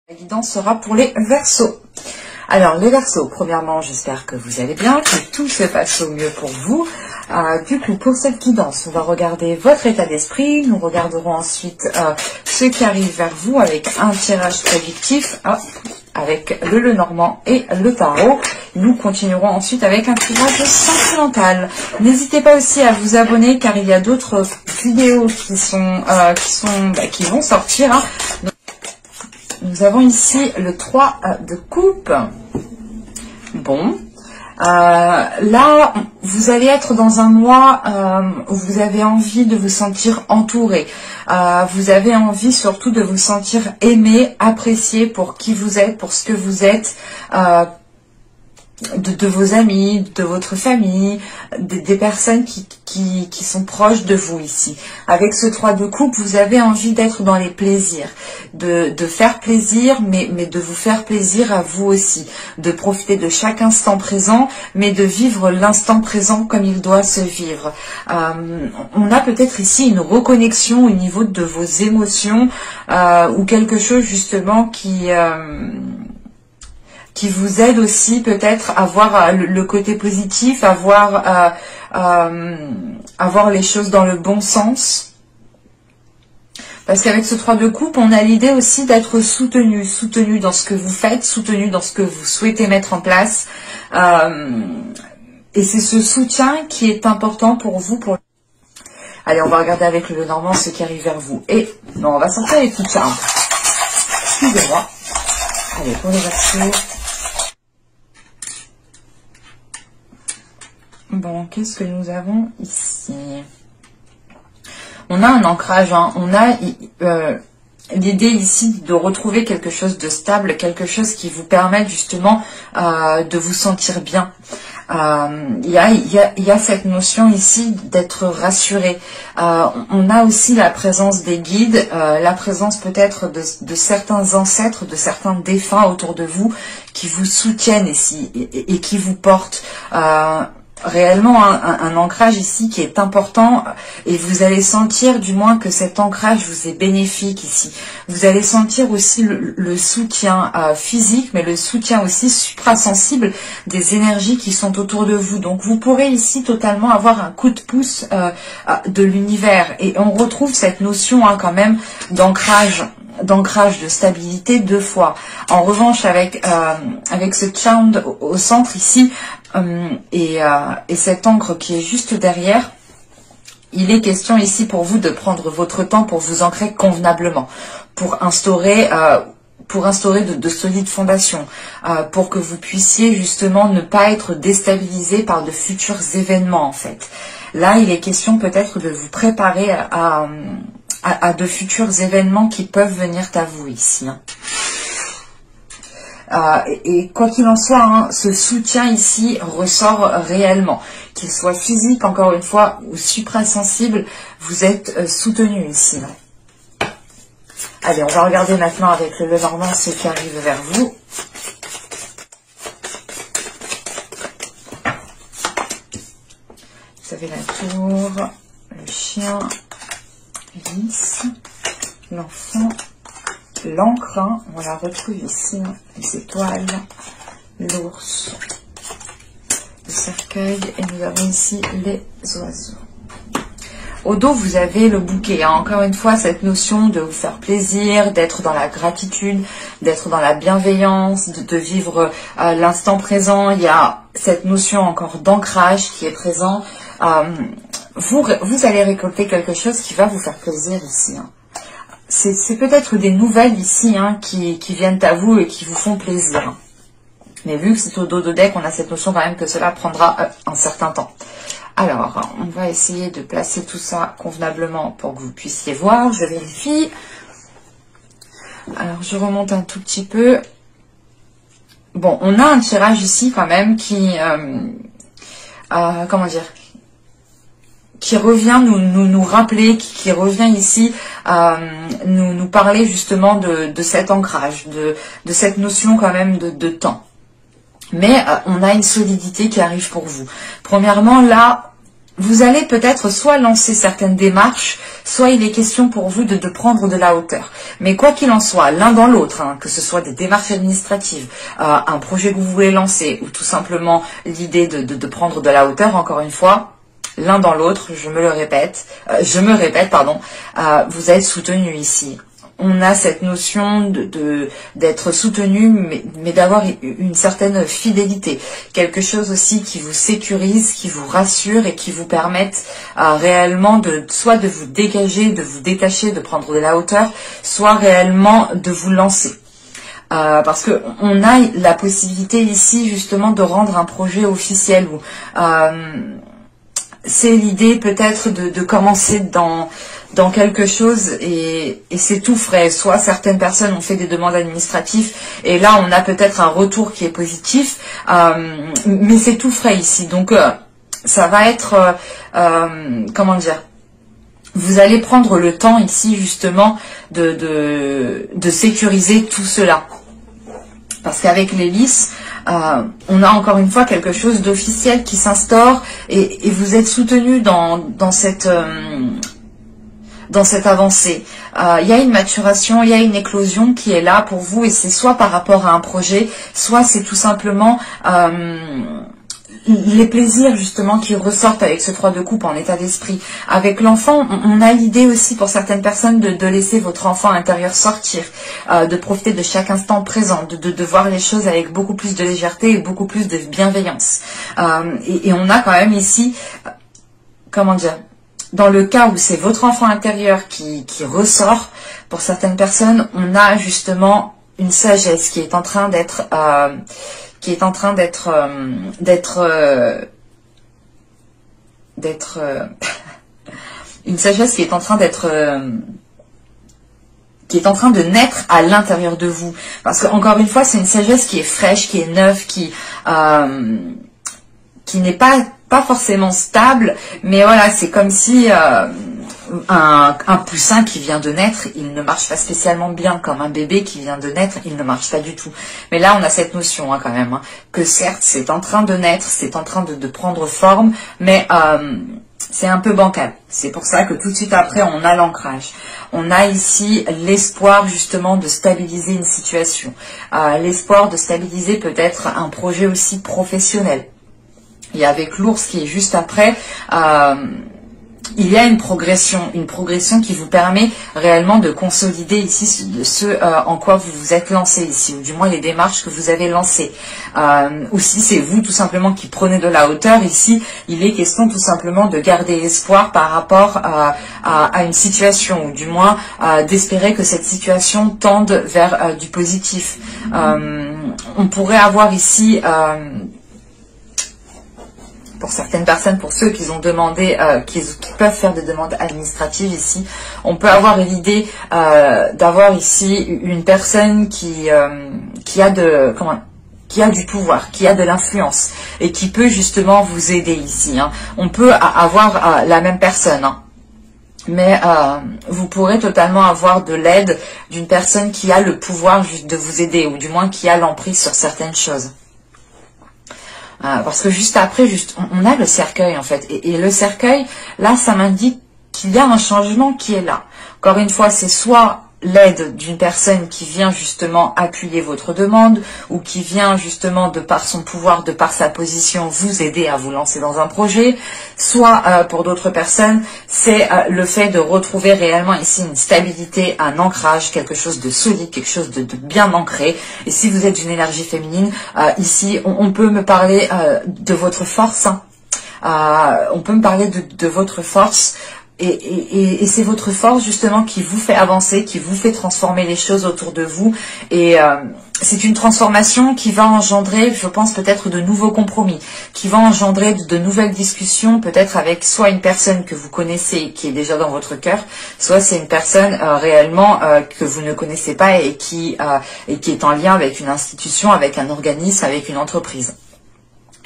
La guidance sera pour les Verseaux. Alors les Verseaux, premièrement, j'espère que vous allez bien, que tout se passe au mieux pour vous. Du coup, pour cette guidance, on va regarder votre état d'esprit. Nous regarderons ensuite ce qui arrive vers vous avec un tirage prédictif, avec le Lenormand et le tarot. Nous continuerons ensuite avec un tirage sentimental. N'hésitez pas aussi à vous abonner car il y a d'autres vidéos qui vont sortir. Nous avons ici le 3 de coupe. Bon. Là, vous allez être dans un mois où vous avez envie de vous sentir entouré. Vous avez envie surtout de vous sentir aimé, apprécié pour qui vous êtes, pour ce que vous êtes, de vos amis, de votre famille, des personnes qui sont proches de vous ici. Avec ce 3 de coupe, vous avez envie d'être dans les plaisirs, de faire plaisir, mais de vous faire plaisir à vous aussi, de profiter de chaque instant présent, mais de vivre l'instant présent comme il doit se vivre. On a peut-être ici une reconnexion au niveau de vos émotions ou quelque chose justement qui vous aide aussi peut-être à voir le côté positif, à voir les choses dans le bon sens. Parce qu'avec ce 3 de coupe, on a l'idée aussi d'être soutenu dans ce que vous faites, soutenu dans ce que vous souhaitez mettre en place. Et c'est ce soutien qui est important pour vous. Allez, on va regarder avec le Lenormand ce qui arrive vers vous. Et non, on va sortir les coups de charme. Excusez-moi. Allez, pour les Verseaux. Bon, qu'est-ce que nous avons ici? On a un ancrage, on a l'idée ici de retrouver quelque chose de stable, quelque chose qui vous permette justement de vous sentir bien. Il y a cette notion ici d'être rassuré. On a aussi la présence des guides, la présence peut-être de certains ancêtres, de certains défunts autour de vous qui vous soutiennent ici et qui vous portent. Réellement un ancrage ici qui est important et vous allez sentir du moins que cet ancrage vous est bénéfique ici. Vous allez sentir aussi le soutien physique mais le soutien aussi suprasensible des énergies qui sont autour de vous. Donc vous pourrez ici totalement avoir un coup de pouce de l'univers et on retrouve cette notion quand même d'ancrage de stabilité 2 fois. En revanche avec ce Chand au centre ici et cette encre qui est juste derrière, il est question ici pour vous de prendre votre temps pour vous ancrer convenablement, pour instaurer de solides fondations, pour que vous puissiez justement ne pas être déstabilisé par de futurs événements en fait. Là, il est question peut-être de vous préparer à de futurs événements qui peuvent venir à vous ici. Et quoi qu'il en soit, ce soutien ici ressort réellement. Qu'il soit physique, encore une fois, ou suprasensible, vous êtes soutenu ici. Allez, on va regarder maintenant avec le Lenormand ce qui arrive vers vous. Vous avez la tour, le chien, lys, l'enfant, l'encre, on la retrouve ici, les étoiles, l'ours, le cercueil et nous avons ici les oiseaux. Au dos, vous avez le bouquet. Encore une fois, cette notion de vous faire plaisir, d'être dans la gratitude, d'être dans la bienveillance, de vivre l'instant présent. Il y a cette notion encore d'ancrage qui est présent. Vous allez récolter quelque chose qui va vous faire plaisir ici. C'est peut-être des nouvelles ici qui viennent à vous et qui vous font plaisir. Mais vu que c'est au dos de deck, on a cette notion quand même que cela prendra un certain temps. Alors, on va essayer de placer tout ça convenablement pour que vous puissiez voir. Je vérifie. Alors, je remonte un tout petit peu. Bon, on a un tirage ici quand même qui... comment dire, qui revient nous rappeler, qui revient ici nous parler justement de cet ancrage, de cette notion quand même de temps. Mais on a une solidité qui arrive pour vous. Premièrement, là, vous allez peut-être soit lancer certaines démarches, soit il est question pour vous de prendre de la hauteur. Mais quoi qu'il en soit, l'un dans l'autre, hein, que ce soit des démarches administratives, un projet que vous voulez lancer, ou tout simplement l'idée de prendre de la hauteur, encore une fois, l'un dans l'autre, je me répète, vous êtes soutenu ici. On a cette notion d'être soutenu, mais d'avoir une certaine fidélité. Quelque chose aussi qui vous sécurise, qui vous rassure et qui vous permette réellement soit de vous dégager, de vous détacher, de prendre de la hauteur, soit réellement de vous lancer. Parce que on a la possibilité ici justement de rendre un projet officiel. C'est l'idée peut-être de commencer dans quelque chose et c'est tout frais. Soit certaines personnes ont fait des demandes administratives et là on a peut-être un retour qui est positif, mais c'est tout frais ici. Donc ça va être, comment dire, vous allez prendre le temps ici justement de sécuriser tout cela. Parce qu'avec l'hélice, on a encore une fois quelque chose d'officiel qui s'instaure et vous êtes soutenu dans cette avancée. Il y a une maturation, il y a une éclosion qui est là pour vous et c'est soit par rapport à un projet, soit c'est tout simplement les plaisirs justement qui ressortent avec ce 3 de coupe en état d'esprit. Avec l'enfant, on a l'idée aussi pour certaines personnes de laisser votre enfant intérieur sortir, de profiter de chaque instant présent, de voir les choses avec beaucoup plus de légèreté et beaucoup plus de bienveillance. Et on a quand même ici, comment dire, dans le cas où c'est votre enfant intérieur qui ressort, pour certaines personnes, on a justement une sagesse qui est en train d'être une sagesse qui est en train de naître à l'intérieur de vous. Parce que encore une fois, c'est une sagesse qui est fraîche, qui est neuve, qui n'est pas forcément stable, mais voilà, c'est comme si un poussin qui vient de naître, il ne marche pas spécialement bien, comme un bébé qui vient de naître, il ne marche pas du tout. Mais là, on a cette notion quand même, que certes, c'est en train de naître, c'est en train de prendre forme, mais c'est un peu bancal. C'est pour ça que tout de suite après, on a l'ancrage. On a ici l'espoir justement de stabiliser une situation, l'espoir de stabiliser peut-être un projet aussi professionnel. Et avec l'ours qui est juste après, il y a une progression qui vous permet réellement de consolider ici ce en quoi vous vous êtes lancé ici, ou du moins les démarches que vous avez lancées. Ou si c'est vous tout simplement qui prenez de la hauteur, ici il est question tout simplement de garder espoir par rapport à une situation, ou du moins d'espérer que cette situation tende vers du positif. On pourrait avoir ici... pour certaines personnes, pour ceux qui ont demandé, qui peuvent faire des demandes administratives ici, on peut avoir l'idée d'avoir ici une personne qui a du pouvoir, qui a de l'influence et qui peut justement vous aider ici. On peut avoir la même personne, mais vous pourrez totalement avoir de l'aide d'une personne qui a le pouvoir juste de vous aider, ou du moins qui a l'emprise sur certaines choses. Parce que juste après, on a le cercueil en fait. Et le cercueil, là, ça m'indique qu'il y a un changement qui est là. Encore une fois, c'est soit l'aide d'une personne qui vient justement appuyer votre demande, ou qui vient justement de par son pouvoir, de par sa position, vous aider à vous lancer dans un projet, soit pour d'autres personnes, c'est le fait de retrouver réellement ici une stabilité, un ancrage, quelque chose de solide, quelque chose de bien ancré. Et si vous êtes d'une énergie féminine, ici on peut me parler de votre force, on peut me parler de votre force. Et c'est votre force justement qui vous fait avancer, qui vous fait transformer les choses autour de vous. Et c'est une transformation qui va engendrer, je pense, peut-être de nouveaux compromis, qui va engendrer de nouvelles discussions, peut-être avec soit une personne que vous connaissez qui est déjà dans votre cœur, soit c'est une personne réellement que vous ne connaissez pas et qui est en lien avec une institution, avec un organisme, avec une entreprise,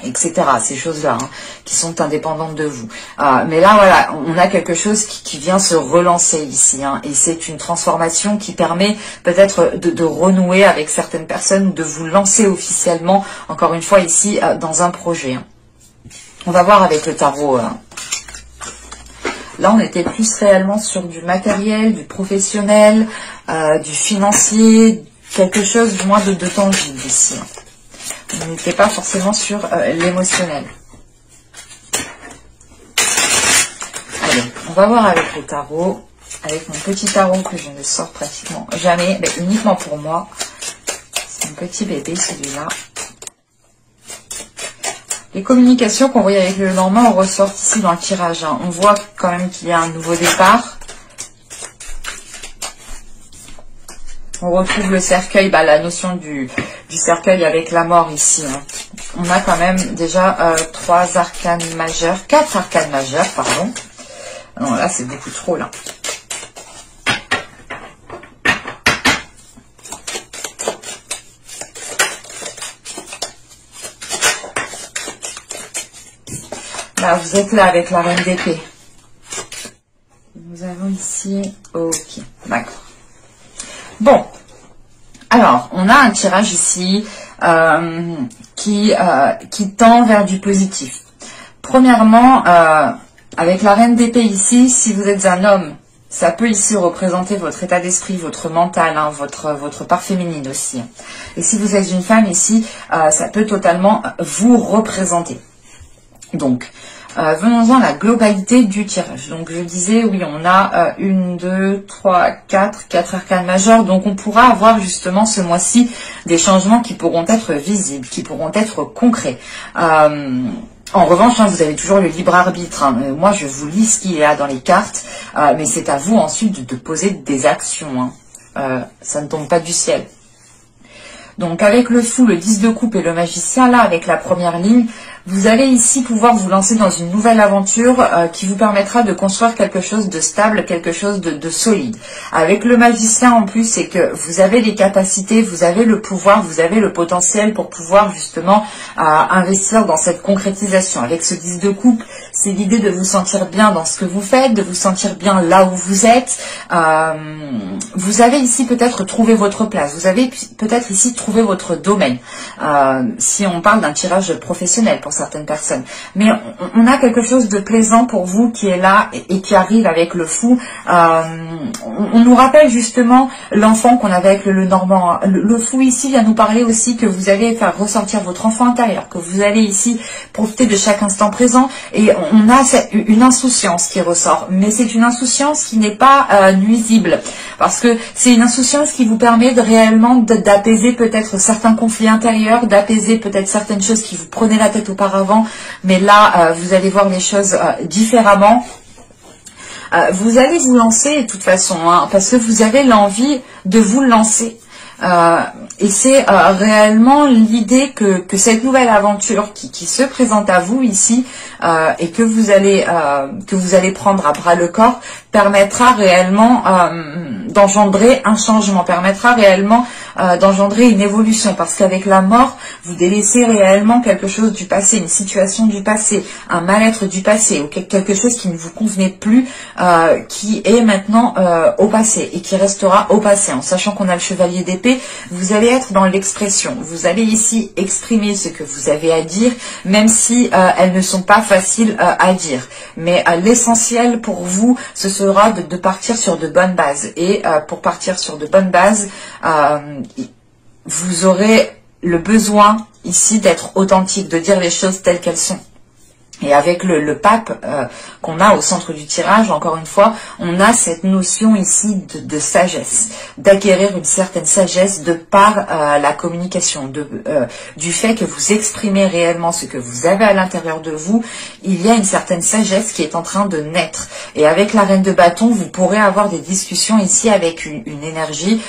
etc. Ces choses-là qui sont indépendantes de vous. Mais là, voilà, on a quelque chose qui vient se relancer ici. Et c'est une transformation qui permet peut-être de renouer avec certaines personnes, ou de vous lancer officiellement, encore une fois ici, dans un projet. On va voir avec le tarot Là, on était plus réellement sur du matériel, du professionnel, du financier, quelque chose du moins de tangible ici. On n'était pas forcément sur l'émotionnel. Allez, on va voir avec le tarot, avec mon petit tarot que je ne sors pratiquement jamais, mais uniquement pour moi. C'est un petit bébé celui-là. Les communications qu'on voyait avec le Normand ressortent ici dans le tirage. Hein. On voit quand même qu'il y a un nouveau départ. On retrouve le cercueil, la notion du cercueil avec la mort ici. Hein. On a quand même déjà 3 arcanes majeures, 4 arcanes majeures, pardon. Non, là c'est beaucoup trop là. Là, vous êtes là avec la reine d'épée. Nous avons ici... Ok, d'accord. Bon. Alors, on a un tirage ici qui tend vers du positif. Premièrement, avec la reine d'épée ici, si vous êtes un homme, ça peut ici représenter votre état d'esprit, votre mental, hein, votre part féminine aussi. Et si vous êtes une femme ici, ça peut totalement vous représenter. Donc, venons-en à la globalité du tirage. Donc, je disais, oui, on a 1, 2, 3, 4 arcanes majeures. Donc, on pourra avoir justement ce mois-ci des changements qui pourront être visibles, qui pourront être concrets. En revanche, hein, vous avez toujours le libre arbitre. Hein. Moi, je vous lis ce qu'il y a dans les cartes, mais c'est à vous ensuite de poser des actions. Hein. Ça ne tombe pas du ciel. Donc, avec le fou, le 10 de coupe et le magicien, là, avec la première ligne, vous allez ici pouvoir vous lancer dans une nouvelle aventure qui vous permettra de construire quelque chose de stable, quelque chose de solide. Avec le magicien en plus, c'est que vous avez les capacités, vous avez le pouvoir, vous avez le potentiel pour pouvoir justement investir dans cette concrétisation. Avec ce 10 de coupe, c'est l'idée de vous sentir bien dans ce que vous faites, de vous sentir bien là où vous êtes. Vous avez ici peut-être trouvé votre place, vous avez peut-être ici trouvé votre domaine. Si on parle d'un tirage professionnel pour certaines personnes. Mais on a quelque chose de plaisant pour vous qui est là et qui arrive avec le fou. On nous rappelle justement l'enfant qu'on avait avec le Normand. Le fou ici vient nous parler aussi que vous allez faire ressortir votre enfant intérieur, que vous allez ici profiter de chaque instant présent. Et on a une insouciance qui ressort. Mais c'est une insouciance qui n'est pas nuisible. Parce que c'est une insouciance qui vous permet de réellement d'apaiser peut-être certains conflits intérieurs, d'apaiser peut-être certaines choses qui vous prenaient la tête auparavant, mais là, vous allez voir les choses différemment. Vous allez vous lancer de toute façon, hein, parce que vous avez l'envie de vous lancer. Et c'est réellement l'idée que cette nouvelle aventure qui se présente à vous ici et que vous allez prendre à bras le corps permettra réellement d'engendrer un changement, permettra réellement d'engendrer une évolution, parce qu'avec la mort, vous délaissez réellement quelque chose du passé, une situation du passé, un mal-être du passé, ou quelque chose qui ne vous convenait plus, qui est maintenant au passé et qui restera au passé. En sachant qu'on a le chevalier d'épée, vous allez être dans l'expression. Vous allez ici exprimer ce que vous avez à dire, même si elles ne sont pas faciles à dire. Mais l'essentiel pour vous, ce sera de partir sur de bonnes bases. Et pour partir sur de bonnes bases, vous aurez le besoin ici d'être authentique, de dire les choses telles qu'elles sont. Et avec le pape qu'on a au centre du tirage, encore une fois, on a cette notion ici de sagesse, d'acquérir une certaine sagesse de par la communication, du fait que vous exprimez réellement ce que vous avez à l'intérieur de vous. Il y a une certaine sagesse qui est en train de naître. Et avec la reine de bâton, vous pourrez avoir des discussions ici avec une énergie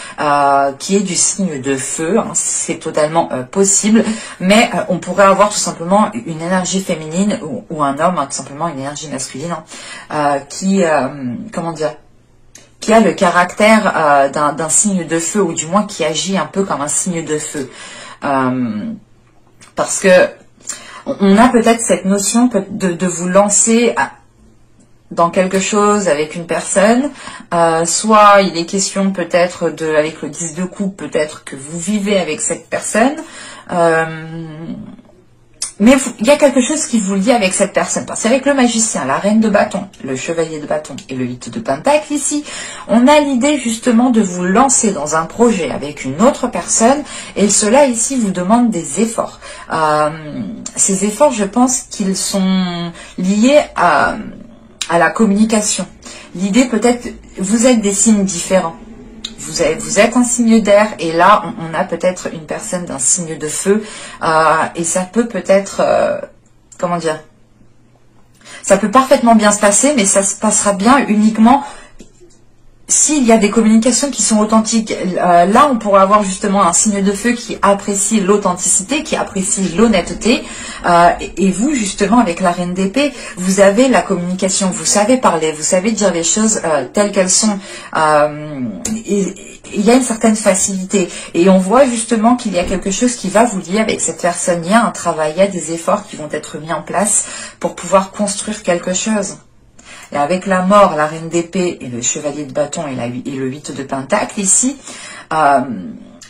qui est du signe de feu. Hein, c'est totalement possible, mais on pourrait avoir tout simplement une énergie féminine ou un homme, hein, tout simplement une énergie masculine, hein, qui a le caractère d'un signe de feu, ou du moins qui agit un peu comme un signe de feu. Parce que on a peut-être cette notion de vous lancer dans quelque chose avec une personne, soit il est question peut-être avec le 10 de coupe, peut-être que vous vivez avec cette personne, mais il y a quelque chose qui vous lie avec cette personne. Parce qu'avec le magicien, la reine de bâton, le chevalier de bâton et le 8 de pentacle ici, on a l'idée justement de vous lancer dans un projet avec une autre personne. Et cela ici vous demande des efforts. Ces efforts, je pense qu'ils sont liés à la communication. L'idée peut-être, vous êtes des signes différents. Vous êtes un signe d'air et là on a peut-être une personne d'un signe de feu et ça peut peut-être, comment dire, ça peut parfaitement bien se passer, mais ça se passera bien uniquement s'il y a des communications qui sont authentiques. Là on pourrait avoir justement un signe de feu qui apprécie l'authenticité, qui apprécie l'honnêteté, et vous justement avec la reine d'épée, vous avez la communication, vous savez parler, vous savez dire les choses telles qu'elles sont, et il y a une certaine facilité, et on voit justement qu'il y a quelque chose qui va vous lier avec cette personne. Il y a un travail, il y a des efforts qui vont être mis en place pour pouvoir construire quelque chose. Et avec la mort, la reine d'épée et le chevalier de bâton et le 8 de pentacle ici,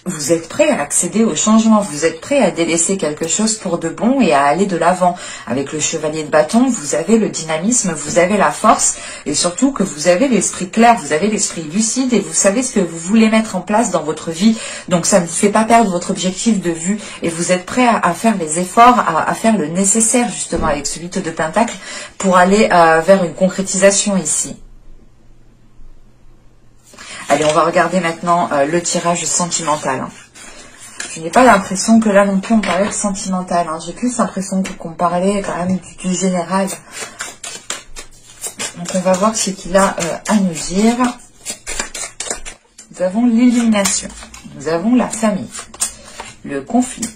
vous êtes prêt à accéder au changement, vous êtes prêt à délaisser quelque chose pour de bon et à aller de l'avant. Avec le chevalier de bâton, vous avez le dynamisme, vous avez la force et surtout que vous avez l'esprit clair, vous avez l'esprit lucide et vous savez ce que vous voulez mettre en place dans votre vie. Donc ça ne vous fait pas perdre votre objectif de vue et vous êtes prêt à faire les efforts, à faire le nécessaire justement avec ce 8 de pentacle pour aller vers une concrétisation ici. Allez, on va regarder maintenant le tirage sentimental. Je n'ai pas l'impression que là non plus on parlait de sentimental. J'ai plus l'impression qu'on parlait quand même du général. Donc on va voir ce qu'il a à nous dire. Nous avons l'illumination. Nous avons la famille. Le conflit.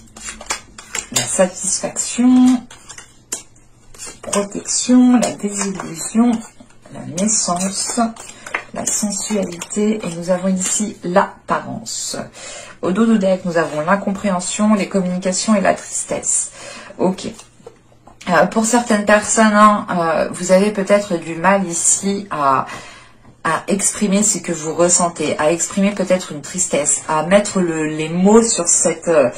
La satisfaction. Protection. La désillusion. La naissance. La sensualité, et nous avons ici l'apparence. Au dos du deck, nous avons l'incompréhension, les communications et la tristesse. Ok. Pour certaines personnes, vous avez peut-être du mal ici à exprimer ce que vous ressentez, à exprimer peut-être une tristesse, à mettre les mots sur certaines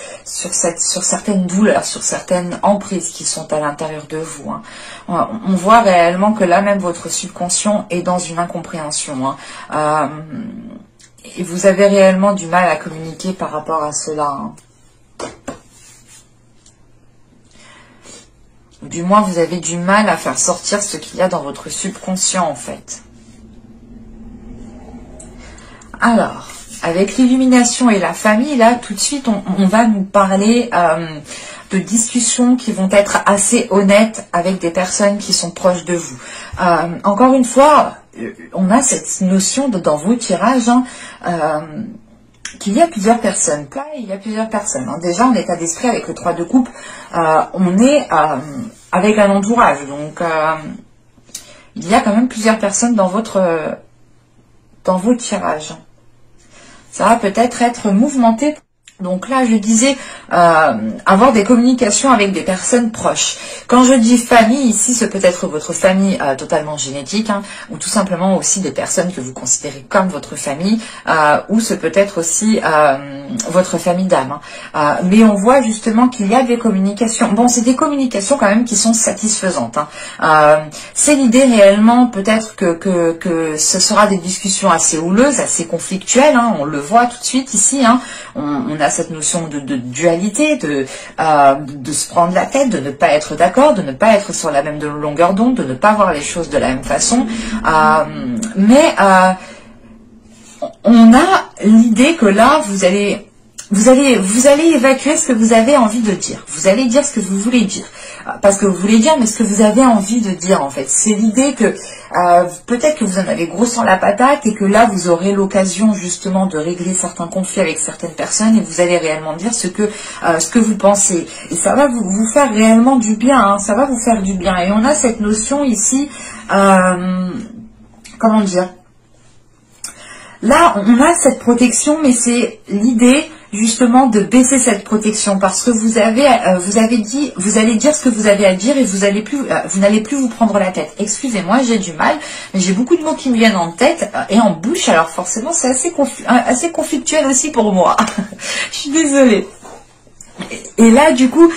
douleurs, sur certaines emprises qui sont à l'intérieur de vous. On voit réellement que là même votre subconscient est dans une incompréhension. Et vous avez réellement du mal à communiquer par rapport à cela. Ou du moins vous avez du mal à faire sortir ce qu'il y a dans votre subconscient en fait. Alors, avec l'illumination et la famille, là, tout de suite, on va nous parler de discussions qui vont être assez honnêtes avec des personnes qui sont proches de vous. Encore une fois, on a cette notion dans vos tirages qu'il y a plusieurs personnes. Là, il y a plusieurs personnes. Déjà, en état d'esprit, avec le 3 de coupe, on est avec un entourage. Donc, il y a quand même plusieurs personnes dans vos tirages. Ça va peut-être être mouvementé. Donc là, je disais avoir des communications avec des personnes proches. Quand je dis famille, ici, ce peut être votre famille totalement génétique, ou tout simplement aussi des personnes que vous considérez comme votre famille, ou ce peut être aussi votre famille d'âme. Mais on voit justement qu'il y a des communications. Bon, c'est des communications quand même qui sont satisfaisantes. C'est l'idée réellement, peut-être que ce sera des discussions assez houleuses, assez conflictuelles. On le voit tout de suite ici. On a cette notion de dualité, de se prendre la tête, de ne pas être d'accord, de ne pas être sur la même longueur d'onde, de ne pas voir les choses de la même façon. Mais on a l'idée que là, vous allez évacuer ce que vous avez envie de dire. Vous allez dire ce que vous voulez dire. Pas ce que vous voulez dire, mais ce que vous avez envie de dire, en fait. C'est l'idée que peut-être que vous en avez gros sans la patate et que là, vous aurez l'occasion, justement, de régler certains conflits avec certaines personnes et vous allez réellement dire ce que vous pensez. Et ça va vous faire réellement du bien, ça va vous faire du bien. Et on a cette notion ici, comment dire ? Là, on a cette protection, mais c'est l'idée justement de baisser cette protection parce que vous allez dire ce que vous avez à dire et vous n'allez plus vous prendre la tête. Excusez-moi, j'ai du mal, mais j'ai beaucoup de mots qui me viennent en tête et en bouche, alors forcément c'est assez conflictuel aussi pour moi. Je suis désolée. Et là, du coup,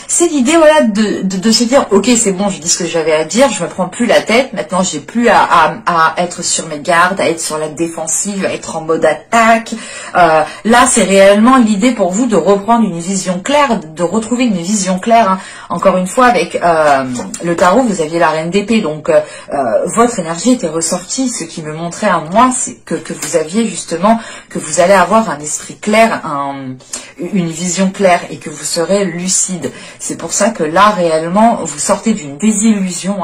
c'est l'idée, voilà, de se dire, ok, c'est bon, je dis ce que j'avais à dire, je me prends plus la tête, maintenant j'ai plus à être sur mes gardes, à être sur la défensive, à être en mode attaque. Là, c'est réellement l'idée pour vous de reprendre une vision claire, de retrouver une vision claire. Hein. Encore une fois, avec le tarot, vous aviez la reine d'épée, donc votre énergie était ressortie. Ce qui me montrait à moi, c'est que vous aviez justement, que vous allez avoir un esprit clair, une vision claire, et que vous serez lucide. C'est pour ça que là, réellement, vous sortez d'une désillusion,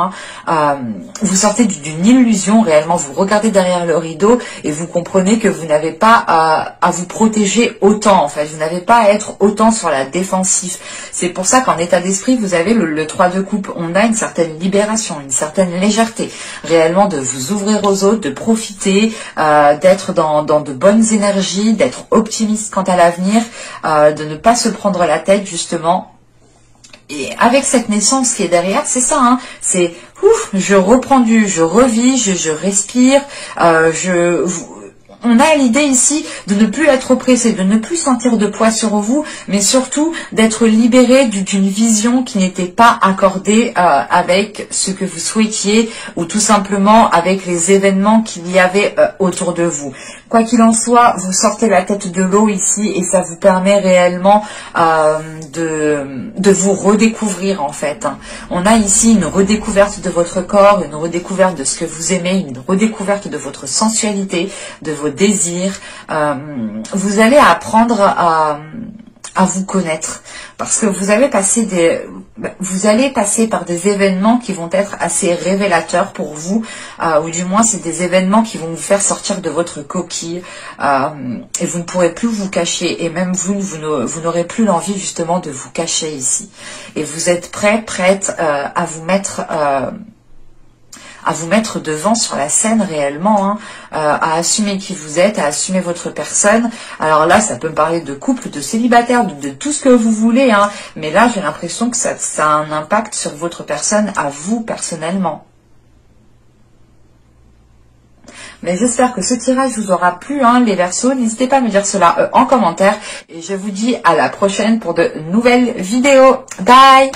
hein, vous sortez d'une illusion, réellement, vous regardez derrière le rideau et vous comprenez que vous n'avez pas à vous protéger autant, en fait, vous n'avez pas à être autant sur la défensive. C'est pour ça qu'en état d'esprit, vous avez le 3 de coupe, on a une certaine libération, une certaine légèreté, réellement de vous ouvrir aux autres, de profiter, d'être dans de bonnes énergies, d'être optimiste quant à l'avenir, de ne pas se prendre la tête, justement. Et avec cette naissance qui est derrière, c'est ça, hein, c'est ouf, je revis, je respire, on a l'idée ici de ne plus être oppressé, de ne plus sentir de poids sur vous, mais surtout d'être libéré d'une vision qui n'était pas accordée avec ce que vous souhaitiez, ou tout simplement avec les événements qu'il y avait autour de vous. Quoi qu'il en soit, vous sortez la tête de l'eau ici, et ça vous permet réellement de vous redécouvrir, en fait. On a ici une redécouverte de votre corps, une redécouverte de ce que vous aimez, une redécouverte de votre sensualité, de vos désirs. Vous allez apprendre à vous connaître, parce que vous allez passer par des événements qui vont être assez révélateurs pour vous, ou du moins c'est des événements qui vont vous faire sortir de votre coquille, et vous ne pourrez plus vous cacher, et même vous n'aurez plus l'envie justement de vous cacher ici, et vous êtes prête à vous mettre devant sur la scène réellement, hein, à assumer qui vous êtes, à assumer votre personne. Alors là, ça peut me parler de couple, de célibataire, de tout ce que vous voulez, hein, mais là, j'ai l'impression que ça a un impact sur votre personne, à vous personnellement. Mais j'espère que ce tirage vous aura plu, hein, les Verseaux. N'hésitez pas à me dire cela en commentaire. Et je vous dis à la prochaine pour de nouvelles vidéos. Bye!